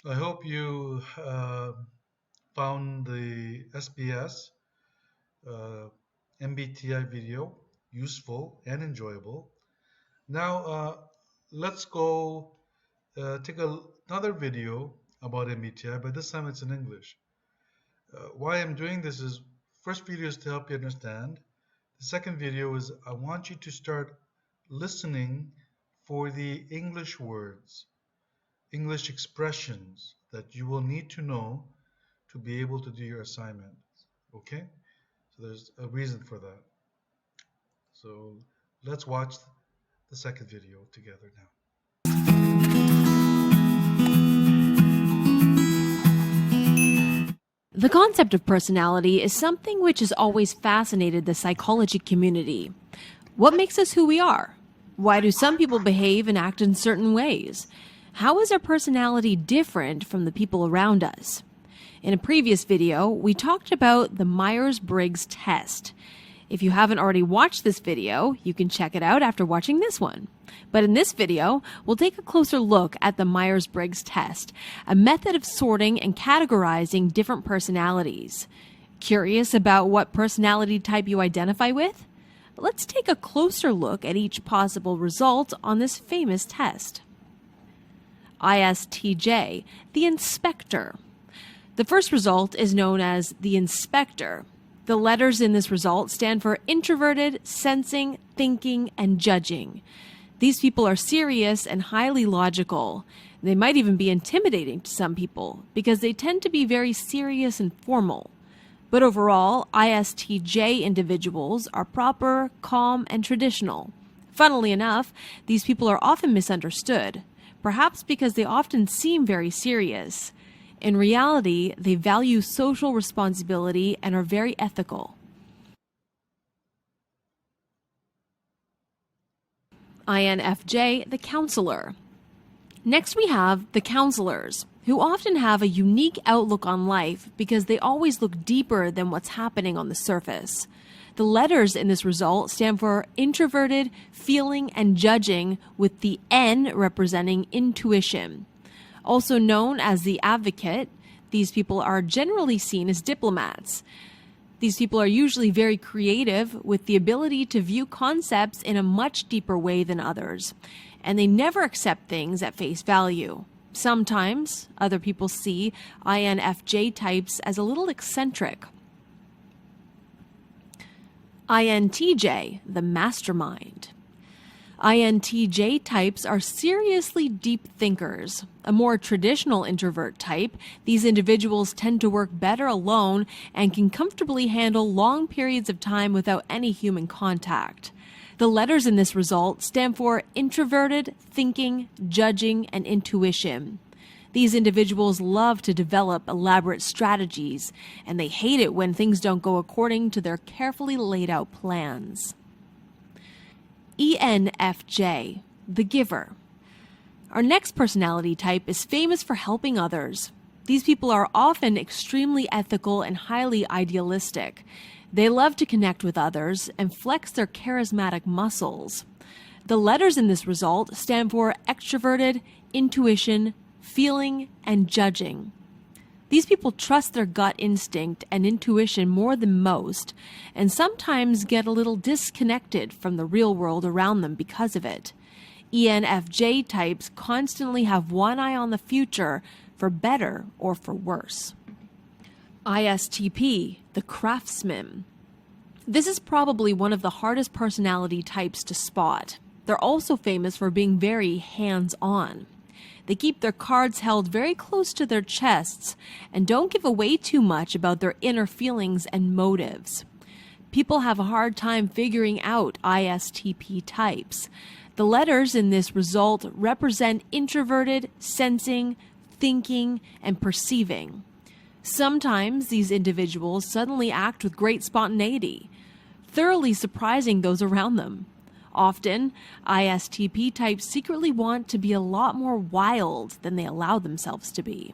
I hope you found the SBS uh, MBTI video useful and enjoyable. Now, let's go take another video about MBTI, but this time it's in English. Why I'm doing this is first video is to help you understand. The second video is I want you to start listening for the English words, English expressions that you will need to know to be able to do your assignment. Okay? So there's a reason for that. So let's watch the second video together now. The concept of personality is something which has always fascinated the psychology community. What makes us who we are? Why do some people behave and act in certain ways? How is our personality different from the people around us? In a previous video, we talked about the Myers-Briggs test. If you haven't already watched this video, you can check it out after watching this one. But in this video, we'll take a closer look at the Myers-Briggs test, a method of sorting and categorizing different personalities. Curious about what personality type you identify with? Let's take a closer look at each possible result on this famous test. ISTJ, the inspector. The first result is known as the inspector. The letters in this result stand for introverted, sensing, thinking, and judging. These people are serious and highly logical. They might even be intimidating to some people because they tend to be very serious and formal. But overall, ISTJ individuals are proper, calm, and traditional. Funnily enough, these people are often misunderstood, perhaps because they often seem very serious. In reality, they value social responsibility and are very ethical. INFJ, the counselor. Next we have the counselors, who often have a unique outlook on life because they always look deeper than what's happening on the surface. The letters in this result stand for introverted, feeling, and judging, with the N representing intuition. Also known as the advocate, these people are generally seen as diplomats. These people are usually very creative with the ability to view concepts in a much deeper way than others, and they never accept things at face value. Sometimes other people see INFJ types as a little eccentric. INTJ, the mastermind. INTJ types are seriously deep thinkers. A more traditional introvert type, these individuals tend to work better alone and can comfortably handle long periods of time without any human contact. The letters in this result stand for introverted, thinking, judging, and intuition. These individuals love to develop elaborate strategies, and they hate it when things don't go according to their carefully laid out plans. ENFJ, the giver. Our next personality type is famous for helping others. These people are often extremely ethical and highly idealistic. They love to connect with others and flex their charismatic muscles. The letters in this result stand for extroverted, intuition, feeling, and judging. These people trust their gut instinct and intuition more than most, and sometimes get a little disconnected from the real world around them because of it. ENFJ types constantly have one eye on the future, for better or for worse. ISTP, the craftsman. This is probably one of the hardest personality types to spot. They're also famous for being very hands-on. They keep their cards held very close to their chests and don't give away too much about their inner feelings and motives. People have a hard time figuring out ISTP types. The letters in this result represent introverted, sensing, thinking, and perceiving. Sometimes these individuals suddenly act with great spontaneity, thoroughly surprising those around them. Often, ISTP types secretly want to be a lot more wild than they allow themselves to be.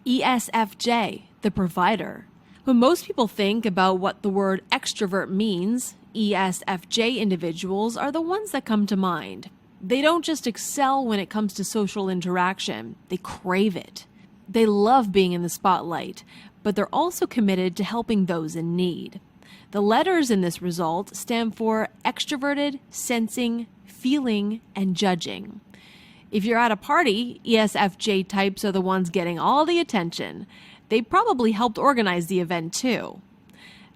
ESFJ, the provider. When most people think about what the word extrovert means, ESFJ individuals are the ones that come to mind. They don't just excel when it comes to social interaction, they crave it. They love being in the spotlight, but they're also committed to helping those in need. The letters in this result stand for extroverted, sensing, feeling, and judging. If you're at a party, ESFJ types are the ones getting all the attention. They probably helped organize the event too.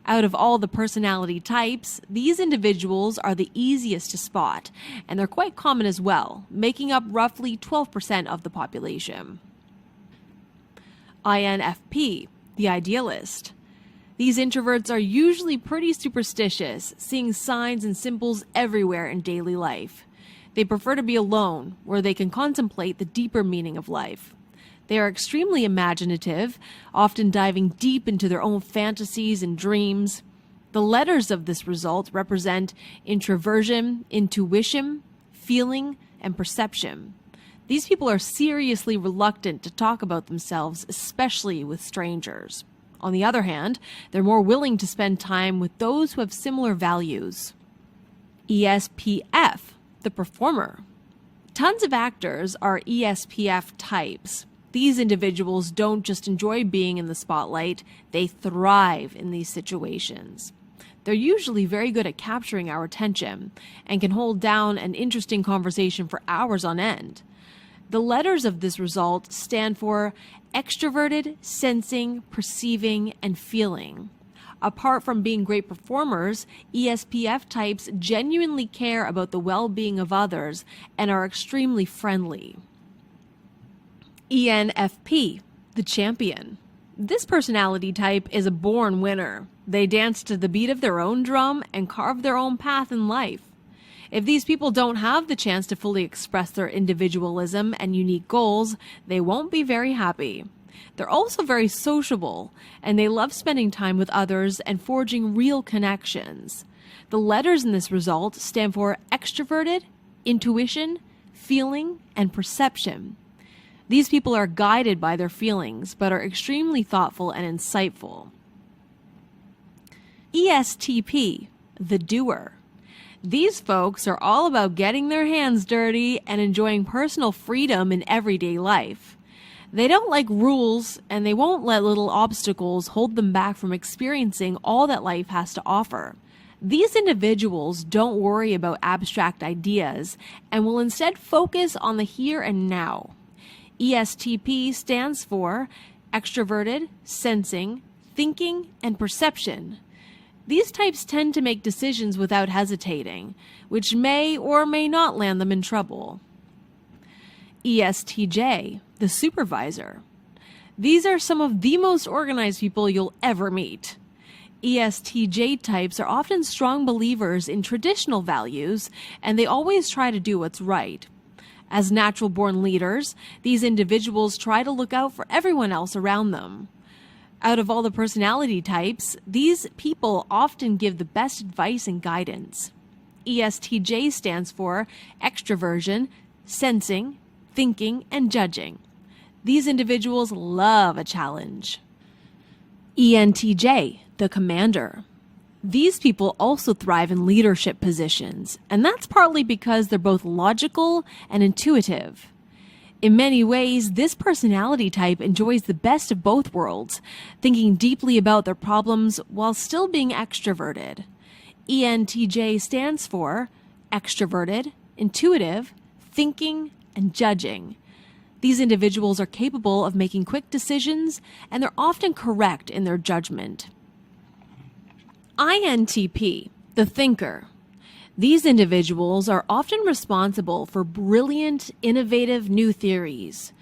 Out of all the personality types, these individuals are the easiest to spot, and they're quite common as well, making up roughly 12% of the population. INFP, the idealist. These introverts are usually pretty superstitious, seeing signs and symbols everywhere in daily life. They prefer to be alone, where they can contemplate the deeper meaning of life. They are extremely imaginative, often diving deep into their own fantasies and dreams. The letters of this result represent introversion, intuition, feeling, and perception. These people are seriously reluctant to talk about themselves, especially with strangers. On the other hand, they're more willing to spend time with those who have similar values. ESPF, the performer. Tons of actors are ESPF types. These individuals don't just enjoy being in the spotlight, they thrive in these situations. They're usually very good at capturing our attention and can hold down an interesting conversation for hours on end. The letters of this result stand for extroverted, sensing, perceiving, and feeling. Apart from being great performers, ESPF types genuinely care about the well-being of others and are extremely friendly. ENFP, the champion. This personality type is a born winner. They dance to the beat of their own drum and carve their own path in life. If these people don't have the chance to fully express their individualism and unique goals, they won't be very happy. They're also very sociable, and they love spending time with others and forging real connections. The letters in this result stand for extroverted, intuition, feeling, and perception. These people are guided by their feelings, but are extremely thoughtful and insightful. ESTP, the doer. These folks are all about getting their hands dirty and enjoying personal freedom in everyday life. They don't like rules, and they won't let little obstacles hold them back from experiencing all that life has to offer. These individuals don't worry about abstract ideas and will instead focus on the here and now. ESTP stands for extroverted, sensing, thinking, and perception. These types tend to make decisions without hesitating, which may or may not land them in trouble. ESTJ, the supervisor. These are some of the most organized people you'll ever meet. ESTJ types are often strong believers in traditional values, and they always try to do what's right. As natural-born leaders, these individuals try to look out for everyone else around them. Out of all the personality types, these people often give the best advice and guidance. ESTJ stands for extroversion, sensing, thinking, and judging. These individuals love a challenge. ENTJ, the commander. These people also thrive in leadership positions, and that's partly because they're both logical and intuitive. In many ways, this personality type enjoys the best of both worlds, thinking deeply about their problems while still being extroverted. ENTJ stands for extroverted, intuitive, thinking, and judging. These individuals are capable of making quick decisions, and they're often correct in their judgment. INTP, the thinker. These individuals are often responsible for brilliant, innovative new theories.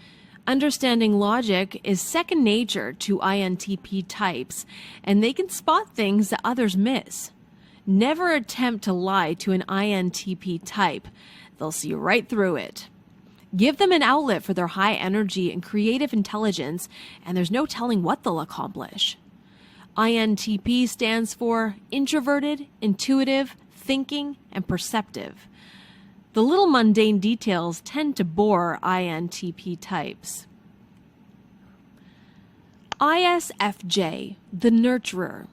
Understanding logic is second nature to INTP types, and they can spot things that others miss. Never attempt to lie to an INTP type. They'll see right through it. Give them an outlet for their high energy and creative intelligence, and there's no telling what they'll accomplish. INTP stands for introverted, intuitive, thinking, and perceptive. The little mundane details tend to bore INTP types. ISFJ, the nurturer.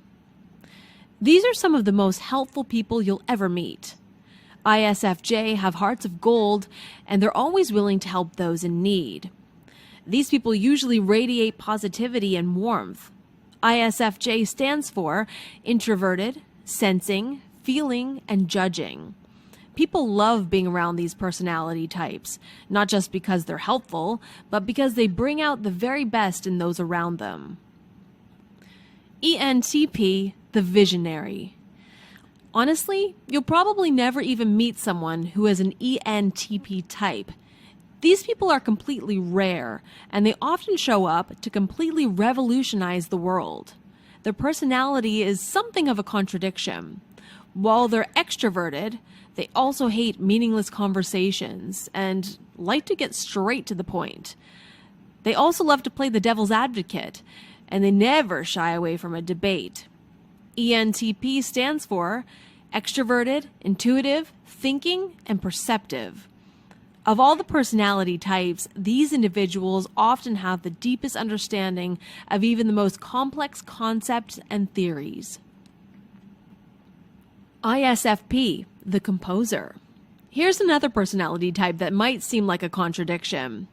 These are some of the most helpful people you'll ever meet. ISFJ have hearts of gold, and they're always willing to help those in need. These people usually radiate positivity and warmth. ISFJ stands for introverted, sensing, feeling, and judging. People love being around these personality types, not just because they're helpful, but because they bring out the very best in those around them. ENTP, the visionary. Honestly, you'll probably never even meet someone who is an ENTP type. These people are completely rare, and they often show up to completely revolutionize the world. Their personality is something of a contradiction. While they're extroverted, they also hate meaningless conversations and like to get straight to the point. They also love to play the devil's advocate, and they never shy away from a debate. ENTP stands for extroverted, intuitive, thinking, and perceptive. Of all the personality types, these individuals often have the deepest understanding of even the most complex concepts and theories. ISFP, the composer. Here's another personality type that might seem like a contradiction.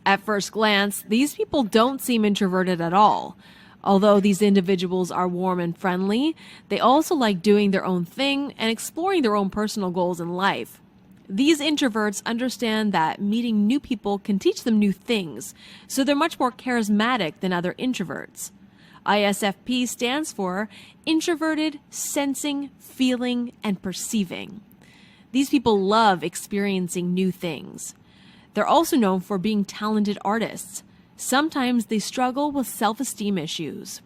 At first glance, these people don't seem introverted at all. Although these individuals are warm and friendly, they also like doing their own thing and exploring their own personal goals in life. These introverts understand that meeting new people can teach them new things, so they're much more charismatic than other introverts. ISFP stands for introverted, sensing, feeling, and perceiving. These people love experiencing new things. They're also known for being talented artists. Sometimes they struggle with self-esteem issues.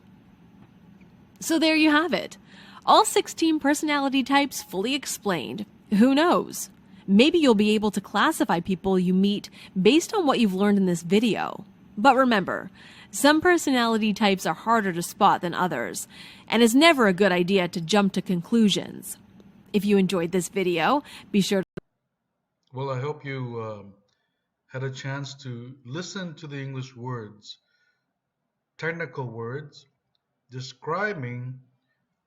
So there you have it. All 16 personality types fully explained. Who knows? Maybe you'll be able to classify people you meet based on what you've learned in this video. But remember, some personality types are harder to spot than others, and it's never a good idea to jump to conclusions. If you enjoyed this video, be sure to... Well, I hope you had a chance to listen to the English words, technical words, describing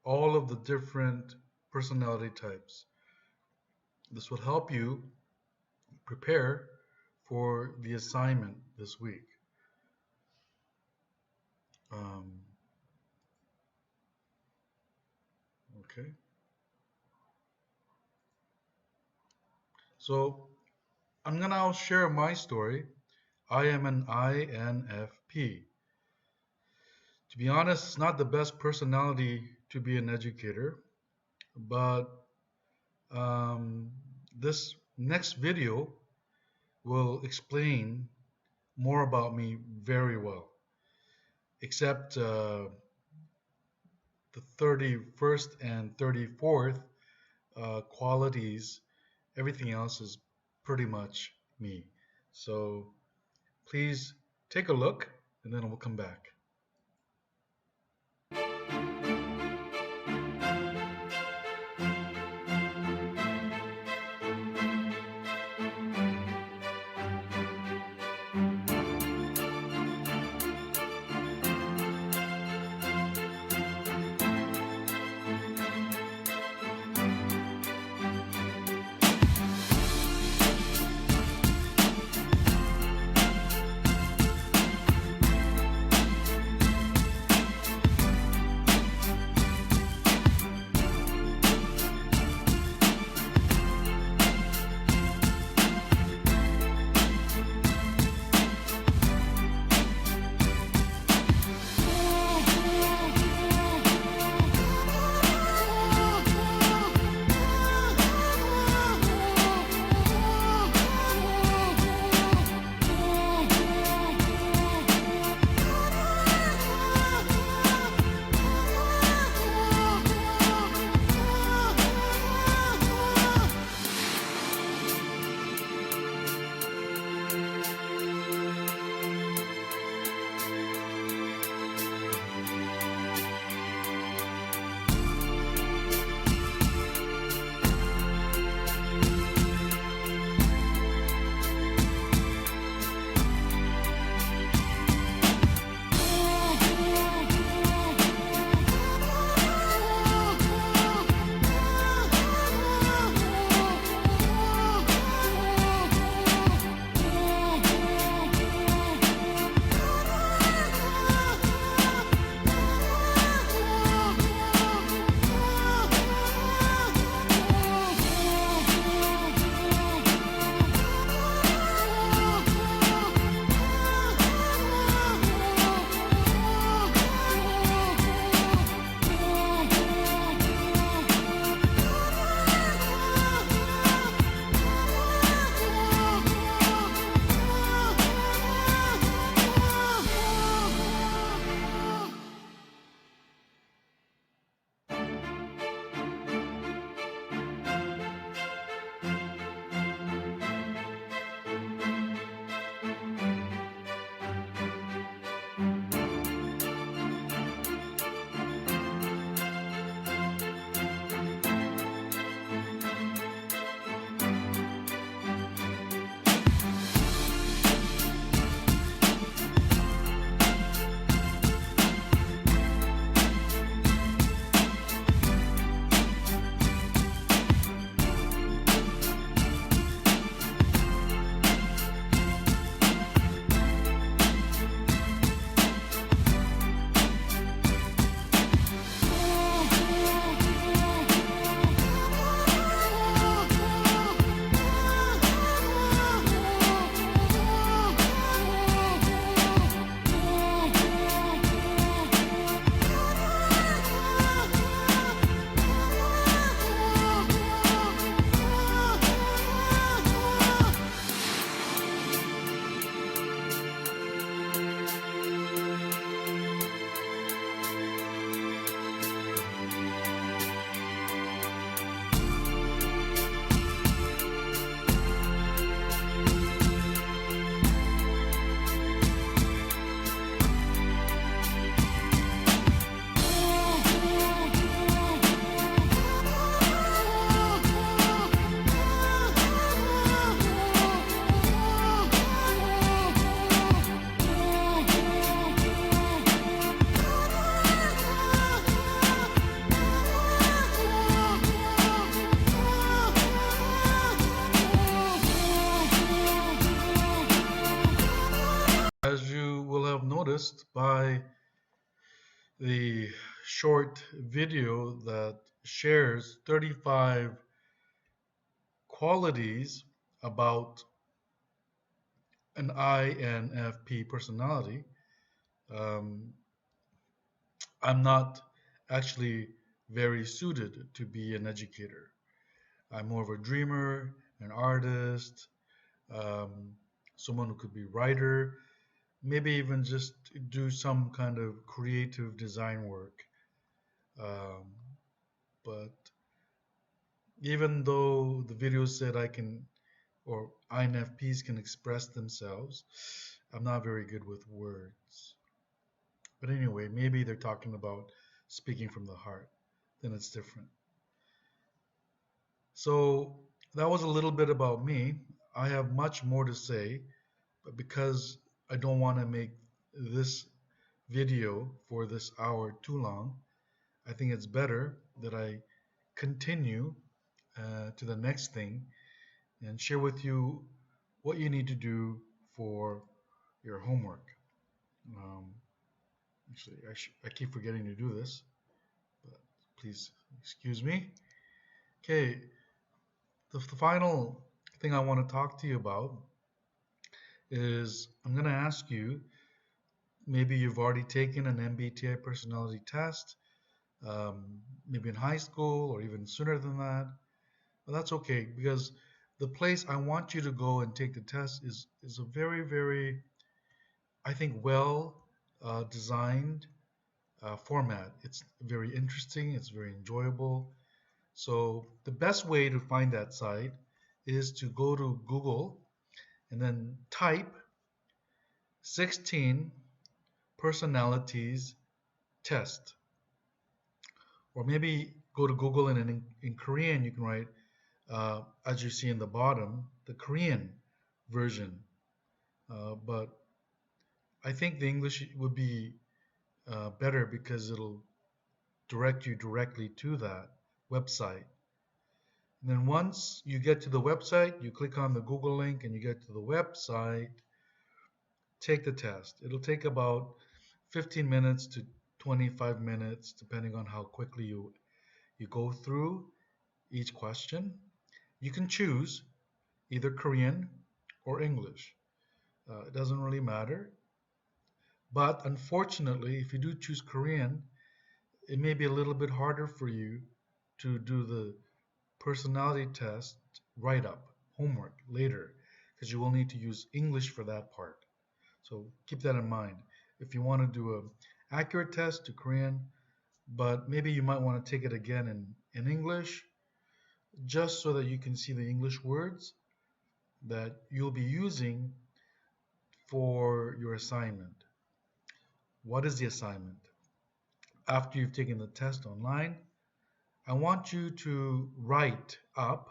all of the different personality types. This will help you prepare for the assignment this week. Okay. So I'm gonna now share my story. I am an INFP. To be honest, it's not the best personality to be an educator, but this next video will explain more about me very well. Except the 31st and 34th qualities, everything else is pretty much me. So please take a look and then we'll come back. have noticed by the short video that shares 35 qualities about an INFP personality. Um, I'm not actually very suited to be an educator. I'm more of a dreamer, an artist, um, someone who could be writer, maybe even just do some kind of creative design work. Um, but even though the video said I can, or INFPs can express themselves, I'm not very good with words. But anyway, maybe they're talking about speaking from the heart. Then it's different. So that was a little bit about me. I have much more to say, but because I don't want to make this video for this hour too long, I think it's better that I continue to the next thing and share with you what you need to do for your homework. Um, actually, I keep forgetting to do this, but please excuse me. Okay, the final thing I want to talk to you about is I'm going to ask you, maybe you've already taken an MBTI personality test, maybe in high school or even sooner than that. But that's okay because the place I want you to go and take the test is a very, very, I think, well designed format. It's very interesting, it's very enjoyable. So, the best way to find that site is to go to Google and then type 16 personalities test. Or maybe go to Google and in Korean you can write, as you see in the bottom, the Korean version. But I think the English would be better because it'll direct you directly to that website. And then once you get to the website, you click on the Google link and you get to the website, take the test. It'll take about 15 minutes to 25 minutes, depending on how quickly you go through each question. You can choose either Korean or English. It doesn't really matter. But unfortunately, if you do choose Korean, it may be a little bit harder for you to do the personality test write up, homework later, because you will need to use English for that part. So keep that in mind. If you want to do an accurate test to Korean, but maybe you might want to take it again in English, just so that you can see the English words that you'll be using for your assignment. What is the assignment? After you've taken the test online, I want you to write up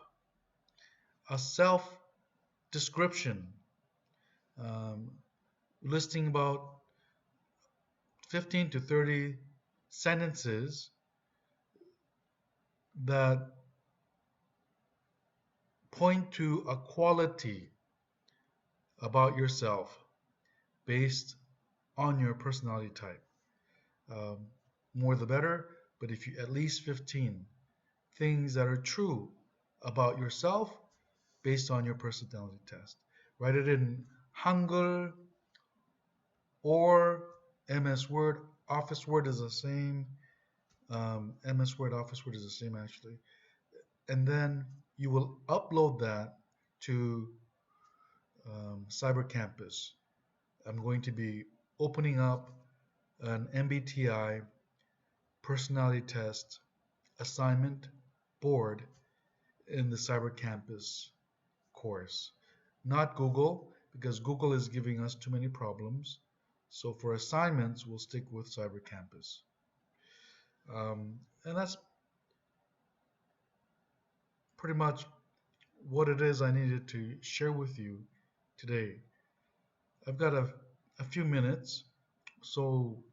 a self description, um, listing about 15 to 30 sentences that point to a quality about yourself based on your personality type. Um, More the better, but if you at least 15 things that are true about yourself based on your personality test. Write it in Hangul or MS Word. Office Word is the same. MS Word, Office Word is the same actually. And then you will upload that to Cyber Campus. I'm going to be opening up an MBTI personality test assignment board in the Cyber Campus course. Not Google, because Google is giving us too many problems. So for assignments, we'll stick with Cyber Campus. And that's pretty much what it is I needed to share with you today. I've got a few minutes, so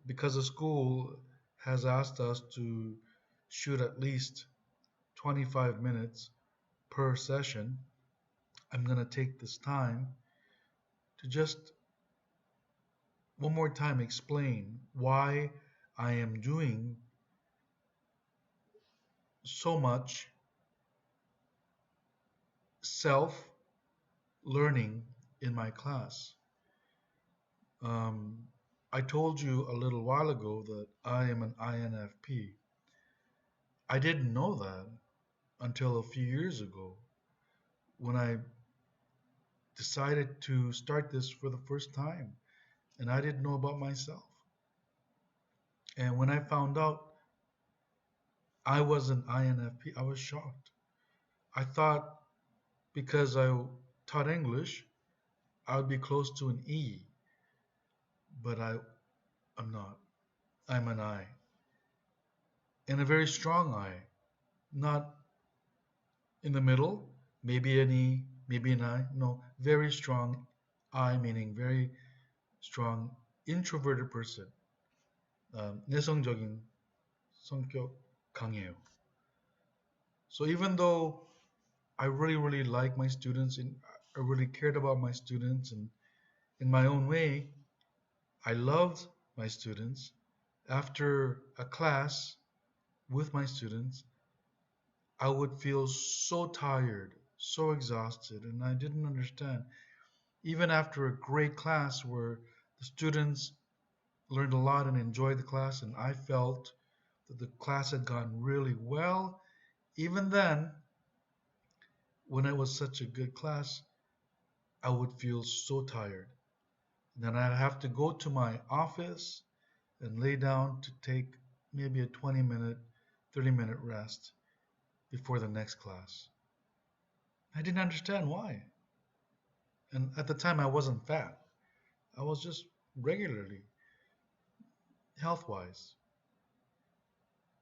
because the school has asked us to shoot at least 25 minutes per session, I'm going to take this time to just one more time explain why I am doing so much self learning in my class. Um, I told you a little while ago that I am an INFP. I didn't know that until a few years ago when I decided to start this for the first time, and I didn't know about myself. And when I found out I was an INFP, I was shocked. I thought because I taught English, I would be close to an E, but I'm not. I'm an I, and a very strong I, not in the middle, maybe an E, maybe an I. No, very strong I, meaning very strong introverted person. 내성적인 성격 강해요. So even though I really like my students and I really cared about my students, and in my own way, I loved my students. After a class with my students, I would feel so tired, so exhausted, and I didn't understand. Even after a great class where the students learned a lot and enjoyed the class, and I felt that the class had gone really well, even then, when it was such a good class, I would feel so tired. Then I'd have to go to my office and lay down to take maybe a 20-minute, 30-minute rest before the next class. I didn't understand why. And at the time, I wasn't fat. I was just regularly, health wise.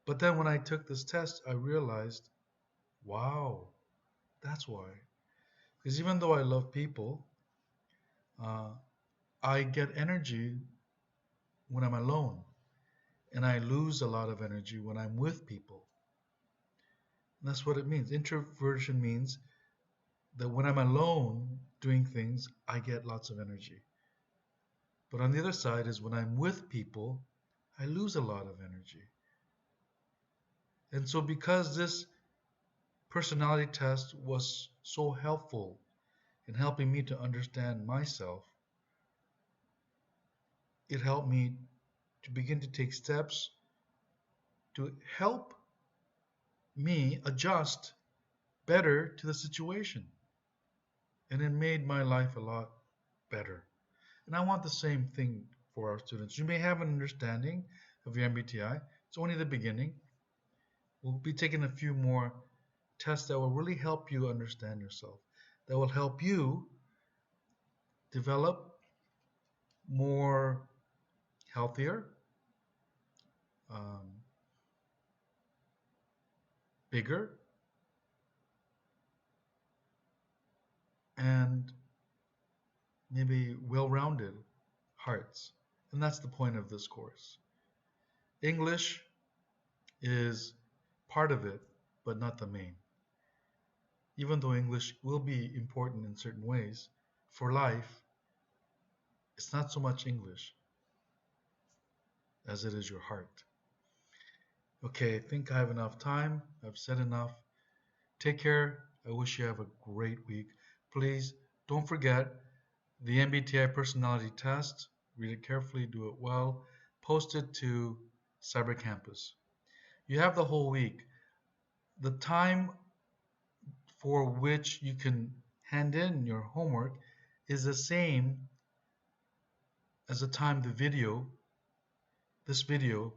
But then when I took this test, I realized, wow, that's why. Because even though I love people, uh, I get energy when I'm alone, and I lose a lot of energy when I'm with people. And that's what it means. Introversion means that when I'm alone doing things, I get lots of energy. But on the other side is when I'm with people, I lose a lot of energy. And so, because this personality test was so helpful in helping me to understand myself, it helped me to begin to take steps to help me adjust better to the situation. And it made my life a lot better. And I want the same thing for our students. You may have an understanding of your MBTI. It's only the beginning. We'll be taking a few more tests that will really help you understand yourself, that will help you develop more healthier, um, bigger, and maybe well-rounded hearts. And that's the point of this course. English is part of it, but not the main. Even though English will be important in certain ways, for life, it's not so much English as it is your heart. Okay, I think I have enough time. I've said enough. Take care. I wish you have a great week. Please don't forget the MBTI personality test. Read it carefully, do it well. Post it to Cyber Campus. You have the whole week. The time for which you can hand in your homework is the same as the time this video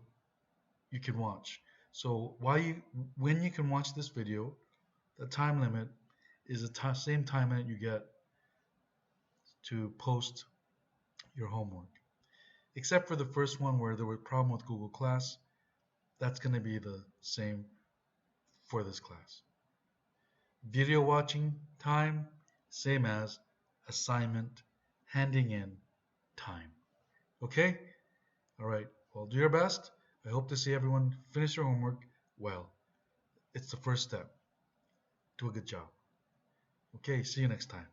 you can watch. So when you can watch this video, the time limit is the same time limit you get to post your homework. Except for the first one where there was a problem with Google Class, that's going to be the same for this class. Video watching time, same as assignment handing in time. Okay? All right. Well, do your best. I hope to see everyone finish their homework well. It's the first step. Do a good job. Okay, see you next time.